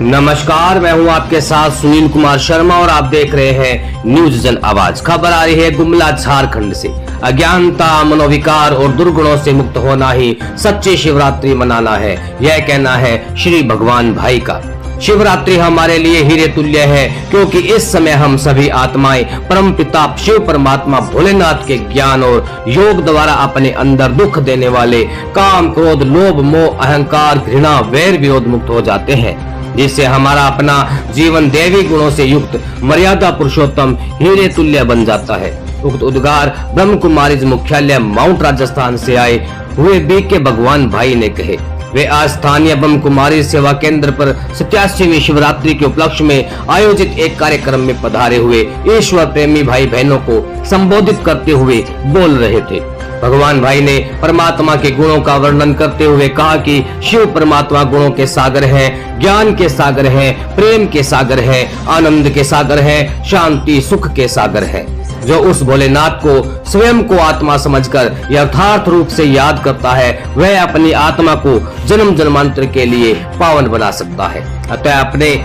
नमस्कार, मैं हूं आपके साथ सुनील कुमार शर्मा और आप देख रहे हैं न्यूज जन आवाज। खबर आ रही है गुमला झारखंड से। अज्ञानता, मनोविकार और दुर्गुणों से मुक्त होना ही सच्ची शिवरात्रि मनाना है, यह कहना है श्री भगवान भाई का। शिवरात्रि हमारे लिए हीरे तुल्य है, क्योंकि इस समय हम सभी आत्माएं परम पिता शिव परमात्मा भोलेनाथ के ज्ञान और योग द्वारा अपने अंदर दुख देने वाले काम, क्रोध, लोभ, मोह, अहंकार, घृणा, वैर, विरोध मुक्त हो जाते हैं, जिससे हमारा अपना जीवन देवी गुणों से युक्त मर्यादा पुरुषोत्तम हीरे तुल्य बन जाता है। उक्त उद्गार ब्रह्म कुमारीज मुख्यालय माउंट राजस्थान से आए हुए बीके भगवान भाई ने कहे। वे आज स्थानीय ब्रह्म कुमारी सेवा केंद्र पर 87वीं शिवरात्रि के उपलक्ष्य में आयोजित एक कार्यक्रम में पधारे हुए ईश्वर प्रेमी भाई बहनों को संबोधित करते हुए बोल रहे थे। भगवान भाई ने परमात्मा के गुणों का वर्णन करते हुए कहा कि शिव परमात्मा गुणों के सागर हैं, ज्ञान के सागर हैं, प्रेम के सागर हैं, आनंद के सागर हैं, शांति सुख के सागर हैं। जो उस भोलेनाथ को स्वयं को आत्मा समझकर यथार्थ रूप से याद करता है, वह अपनी आत्मा को जन्म जन्मांतर के लिए पावन बना सकता है। अतः अपने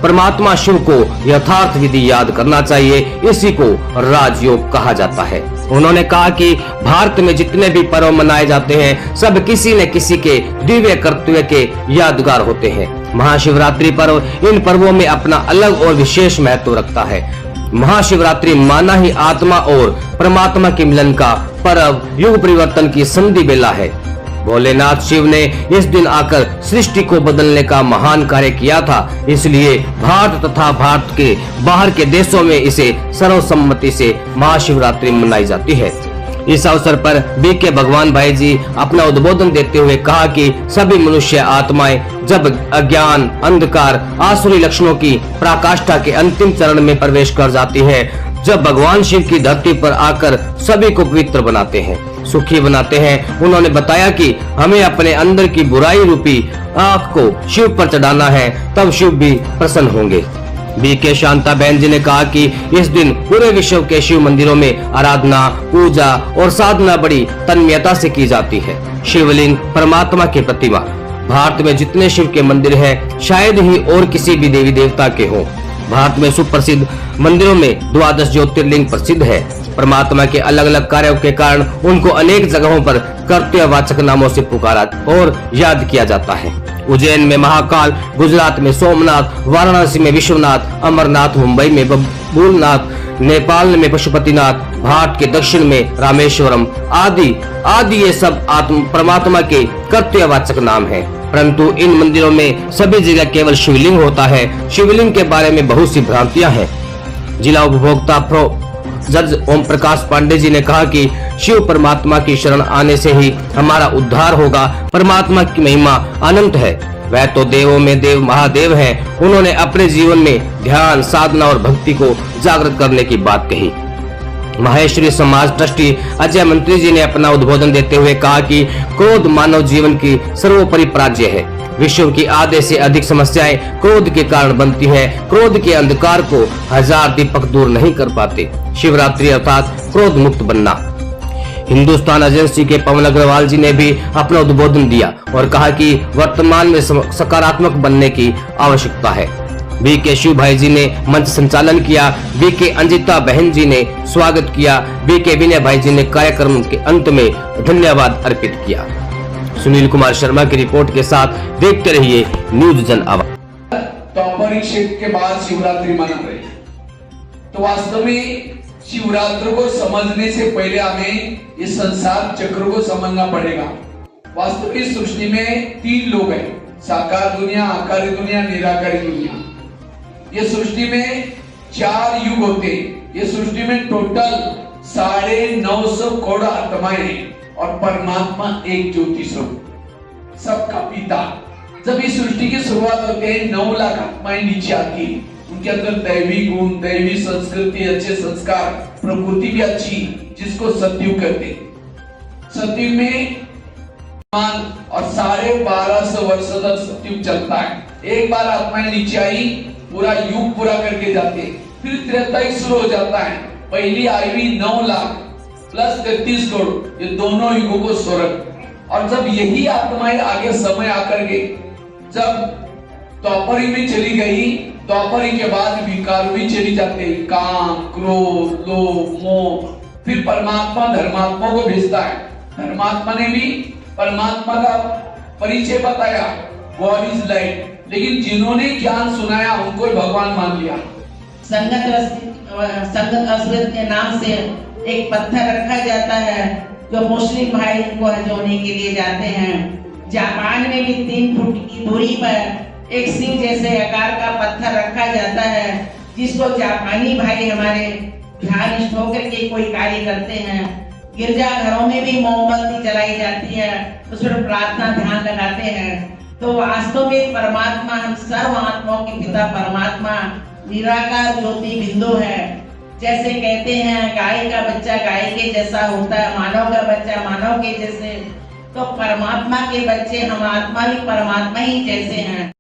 परमात्मा शिव को यथार्थ विधि याद करना चाहिए, इसी को राजयोग कहा जाता है। उन्होंने कहा कि भारत में जितने भी पर्व मनाए जाते हैं, सब किसी न किसी के दिव्य कर्तव्य के यादगार होते हैं। महाशिवरात्रि पर्व इन पर्वों में अपना अलग और विशेष महत्व रखता है। महाशिवरात्रि माना ही आत्मा और परमात्मा के मिलन का पर्व, युग परिवर्तन की संधि बेला है। भोलेनाथ शिव ने इस दिन आकर सृष्टि को बदलने का महान कार्य किया था, इसलिए भारत तथा भारत के बाहर के देशों में इसे सर्वसम्मति से महाशिवरात्रि मनाई जाती है। इस अवसर पर बीके भगवान भाई जी अपना उद्बोधन देते हुए कहा कि सभी मनुष्य आत्माएं जब अज्ञान, अंधकार, आसुरी लक्षणों की पराकाष्ठा के अंतिम चरण में प्रवेश कर जाती है, जब भगवान शिव की धरती पर आकर सभी को पवित्र बनाते हैं, सुखी बनाते हैं। उन्होंने बताया कि हमें अपने अंदर की बुराई रूपी आंख को शिव पर चढ़ाना है, तब शिव भी प्रसन्न होंगे। बीके शांता बहन जी ने कहा कि इस दिन पूरे विश्व के शिव मंदिरों में आराधना, पूजा और साधना बड़ी तन्मयता से की जाती है। शिवलिंग परमात्मा की प्रतिमा। भारत में जितने शिव के मंदिर हैं, शायद ही और किसी भी देवी देवता के हों। भारत में सुप्रसिद्ध मंदिरों में 12 ज्योतिर्लिंग प्रसिद्ध है। परमात्मा के अलग अलग कार्यों के कारण उनको अनेक जगहों पर कर्तव्यवाचक नामों से पुकारा और याद किया जाता है। उज्जैन में महाकाल, गुजरात में सोमनाथ, वाराणसी में विश्वनाथ, अमरनाथ, मुंबई में बबूलनाथ, नेपाल में पशुपतिनाथ, भारत के दक्षिण में रामेश्वरम आदि ये सब परमात्मा के कर्तव्यवाचक नाम हैं। परंतु इन मंदिरों में सभी जगह केवल शिवलिंग होता है। शिवलिंग के बारे में बहुत सी भ्रांतियां हैं। जिला उपभोक्ता जज ओम प्रकाश पांडे जी ने कहा कि शिव परमात्मा की शरण आने से ही हमारा उद्धार होगा। परमात्मा की महिमा अनंत है, वह तो देवों में देव महादेव हैं। उन्होंने अपने जीवन में ध्यान, साधना और भक्ति को जागृत करने की बात कही। माहेश्वरी समाज ट्रस्टी अजय मंत्री जी ने अपना उद्बोधन देते हुए कहा कि क्रोध मानव जीवन की सर्वोपरि पराजय है। विश्व की आधे से अधिक समस्याएं क्रोध के कारण बनती हैं। क्रोध के अंधकार को 1000 दीपक दूर नहीं कर पाते। शिवरात्रि अर्थात क्रोध मुक्त बनना। हिंदुस्तान एजेंसी के पवन अग्रवाल जी ने भी अपना उद्बोधन दिया और कहा कि वर्तमान में सकारात्मक बनने की आवश्यकता है। बीके शिव भाई जी ने मंच संचालन किया। बीके अंजिता बहन जी ने स्वागत किया। बीके विनय भाई जी ने कार्यक्रम के अंत में धन्यवाद अर्पित किया। सुनील कुमार शर्मा की रिपोर्ट के साथ देखते रहिए न्यूज जन आवाज। तो अपरिक्षित के बाद शिवरात्रि मना रहे, तो वास्तव में शिवरात्रि को समझने से पहले हमें इस संसार चक्र को समझना पड़ेगा। वास्तव में सृष्टि में 3 लोग हैं, साकार दुनिया, आकारी दुनिया, निराकारी दुनिया। ये सृष्टि में 4 युग होते हैं। ये सृष्टि में टोटल 950 करोड़ आत्माएं हैं और परमात्मा एक ज्योति स्वरूप, सबका पिता। जब इस सृष्टि की शुरुआत होती है, 9 लाख आत्माएं नीचे आती है। उनके अंदर दैवी गुण, दैवी संस्कृति, अच्छे संस्कार, प्रकृति भी अच्छी, जिसको सतयुग कहते हैं। सतयुग में और 1250 वर्ष तक सतयुग चलता है। एक बार आत्माएं नीचे आई, पूरा युग पूरा करके जाते, फिर त्रेता युग शुरू हो जाता है। पहली आयु 9 लाख प्लस 33 करोड़, ये दोनों युगों को स्वर्ग। और जब यही आत्माएं आगे समय आकर के जब द्वापरी में चली गई, द्वापरी के बाद विकार भी चली जाते हैं, काम, क्रोध, लोभ, मोह। फिर परमात्मा धर्मात्मा को भेजता है। धर्मात्मा ने भी परमात्मा का परिचय बताया, गॉड इज लाइट, लेकिन जिन्होंने ज्ञान सुनाया उनको भगवान मान लिया। संगत असरत के नाम से एक पत्थर रखा जाता है जो मुस्लिम भाई को हज होने के लिए जाते हैं। जापान में भी 3 फुट की दूरी पर एक सिंह जैसे आकार का पत्थर रखा जाता है, जिसको जापानी भाई हमारे ध्यान होकर के कोई कार्य करते हैं। गिरजा घरों में भी मोमबत्ती जलाई जाती है, उस पर प्रार्थना ध्यान लगाते हैं। तो वास्तव में परमात्मा, हम सर्व आत्माओं के पिता परमात्मा निराकार ज्योति बिंदु है। जैसे कहते हैं गाय का बच्चा गाय के जैसा होता है, मानव का बच्चा मानव के जैसे, तो परमात्मा के बच्चे हम आत्मा भी परमात्मा ही जैसे हैं।